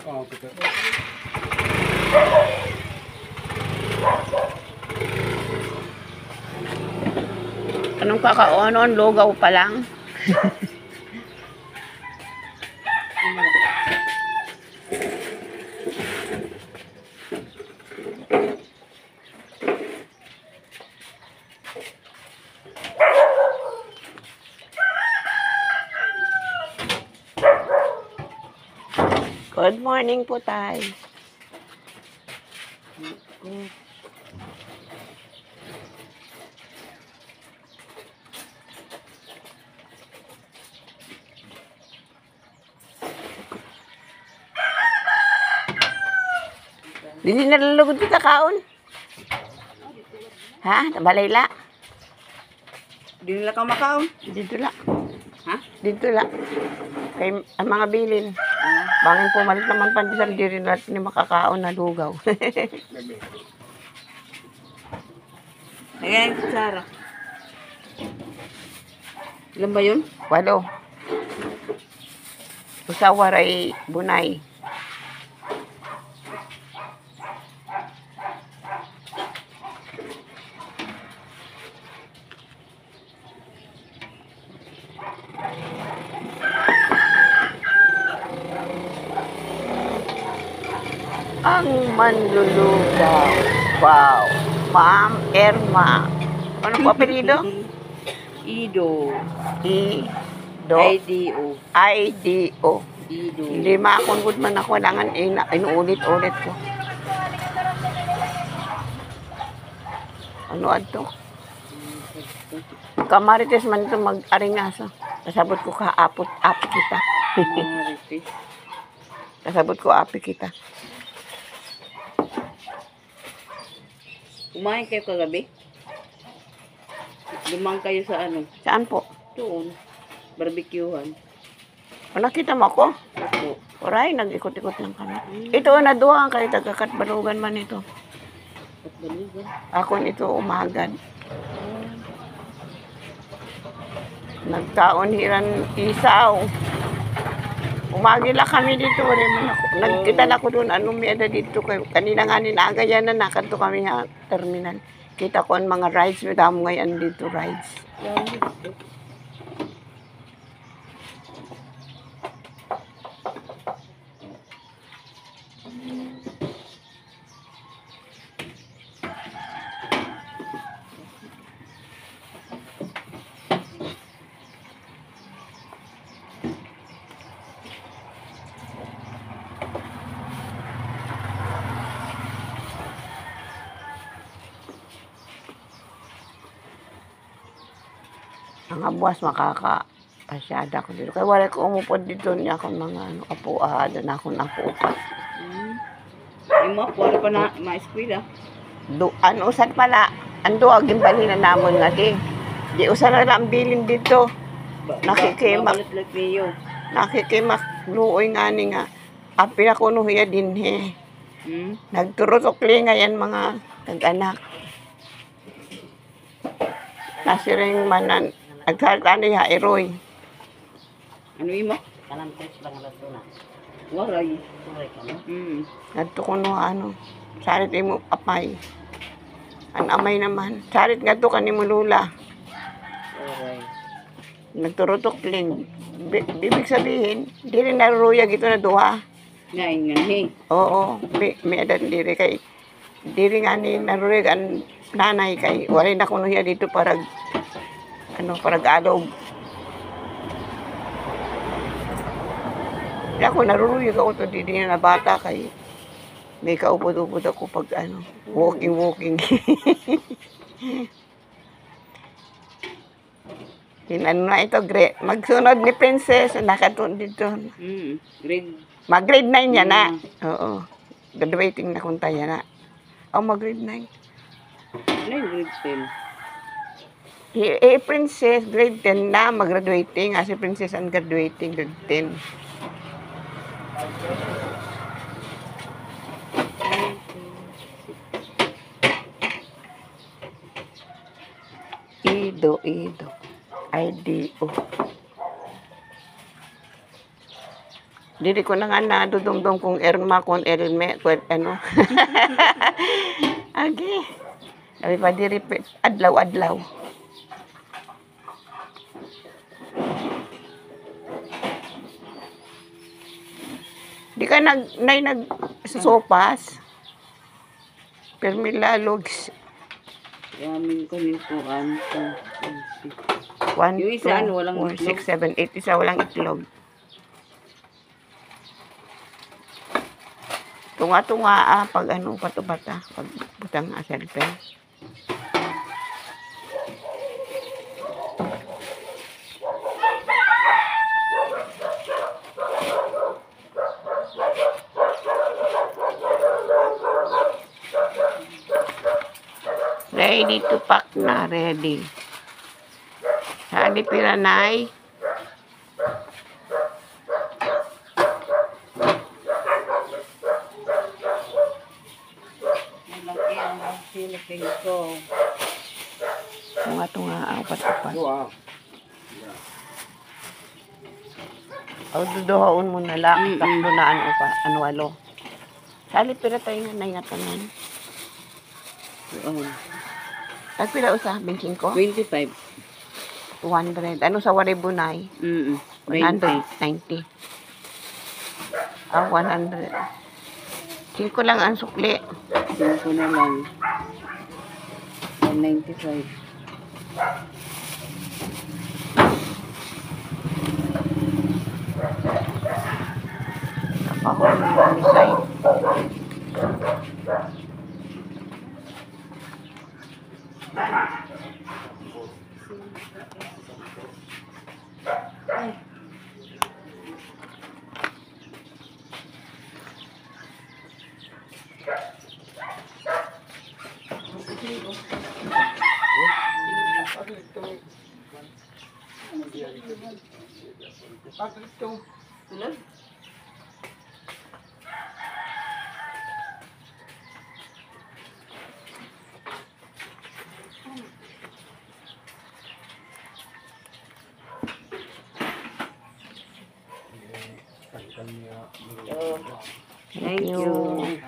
Oh, okay. Anong kakaunon? Lugaw pa lang. Good morning po, tay. Dili nalalugod kita kaon. Ha? Nabalay la. Di nila ka makaon. Dito la. Ha? Dito la. Kay ang mga bilin. Bangin pumalit naman pandesal, di rin natin ni makakaon na lugaw. Ayan, Sarah. Ilan ba yun? 8. Usawaray bunay. Ang manlulugaw. Wow. Ma'am Erma. Ano po apelido? Ido. Ido. I-D-O. I-D-O. Ido. Hindi makakungkod man ako. Langan inuulit-ulit ko. Ano ato? Kamarites man ito mag-aringaso. Kasabot ko api kita. Marites. Kasabot ko api kita. Kumain kayo kagabi? Lumang kayo sa ano? Saan po? Doon. Barbecuehan. O, nakita mo ako? Opo. Oray, nag-ikot-ikot lang kami. Ito, naduha kayo, tagakatbalugan man ito. At baligan. Ako nito umagad. Nagkaon hiran isaw. Umagila kami dito. Nagkita na ko doon. Anong miyada dito kayo. Kanina nga ninagayan na nakanto kami ha, terminal. Kita ko ang mga rides. May damo ngayon dito rides. Ang buwas makakapasyada ko dito. Kaya wala ko umupod dito niya akong mga apuada na akong apuupat. Yung mga wala pa na ma-eskwela. Ano usan pala? Ando aging balina namon nga di. Di usan na lang bilin dito. Nakikimak. Babalat lang niyo. Nakikimak. Luoy nga ni nga. Api ako nuhiya din he. Nagturutokli nga yan mga nag-anak. Nasiring manan. Nagsaltani ha, Eroy. Ano imo? Kanang test lang lato na. Waray. Tuloy ka no? Nagto ko no ano. Sarit imo apay. Ang amay naman. Sarit nga to kanimo lula. Tuloy. Nagturutokling. Bibig sabihin, di rin naruruyag ito na duha. Ngayon nga ni. Oo, may adan diri kay diri nga ni naruruyag ang nanay kay wala na kuno hiya dito para parag alog. Kaya ako naruruyag ako to diri na bata kay may kaupod-upod ako pag walking. Ano na ito, magsunod ni Princess, nakatun dito. Grade. Mag-grade 9 yan na. Oo. Graduating na kung tayo na. Mag-grade 9. Ano yung grade 10? Princess, grade 10 na, mag-graduating. Si Princess ang graduating, grade 10. Ido. I-D-O. Dili ko na nga nadudumdum kung erma, kung erme, kung ano. Okay. Sabi pa diri, adlaw-adlaw. Di ka nagsusopas. Permilalugs. Yamin ko ni Kuran. 1, Yung isa, ano, walang 4, 6, 7, 8. Isa walang itlog. Tunga-tunga pag ano, pato-bata. Pag butang aselpen. Ready to pack na, ready. Sa Alipiranay. Malaki ang Philippine ko. Tunga-tunga pato-bata. Wow. O, duduhaon mo na lang. Mm-mm. Tatlo na ano pa, anwalo. Sa Alipiranay nga na ingatanan. Oo. Tagpila usa, 25 ko? 25. 200. Ano sa Waribunay? 20. 190. 100. 5 lang ang sukli. 5 na lang. 195. Kapahon ng misay. Thank you.